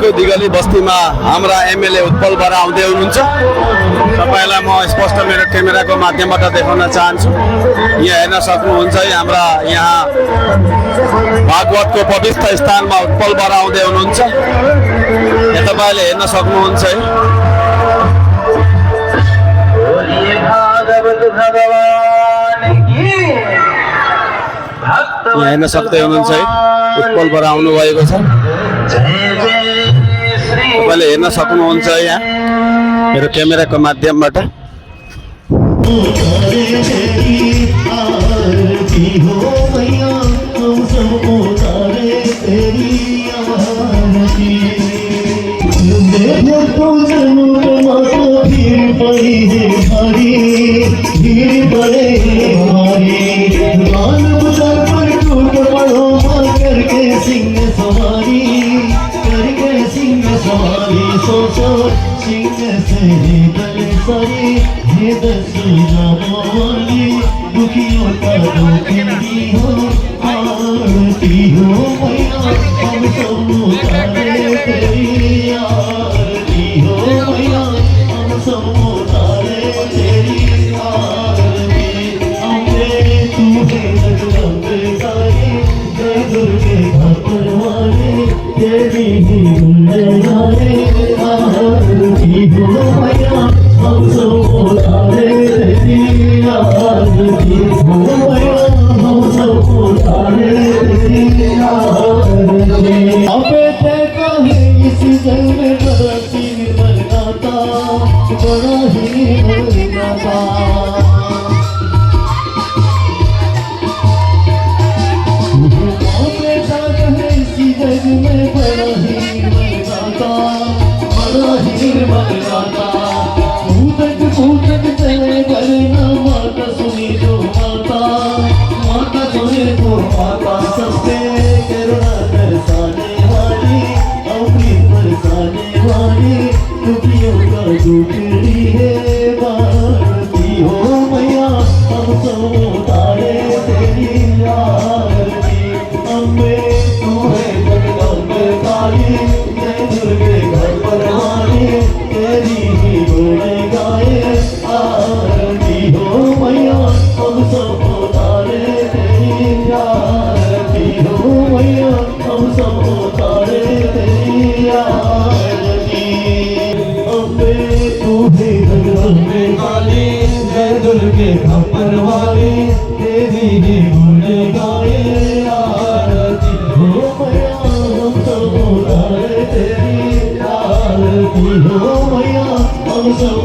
काठमाडौँको दिगली बस्तीमा हाम्रा एमएलए उत्पल बरा आउँदै हुनुहुन्छ। तपाईलाई म स्पष्ट मेरो क्यामेराको माध्यमबाट देखाउन चाहन्छु। यहाँ हेर्न सक्नुहुन्छ हाम्रा यहाँ भागवतको पवित्र स्थानमा उत्पल बरा आउँदै हुनुहुन्छ। यहाँ तपाईले हेर्न सक्नुहुन्छ है। यहाँ हेर्न सक्दै हुनुहुन्छ है उत्पल बरा आउनु भएको छ। तपाईले हेर्न सक्नुहुन्छ यहाँ मेरो क्यामेराको माध्यमबाट। हम सब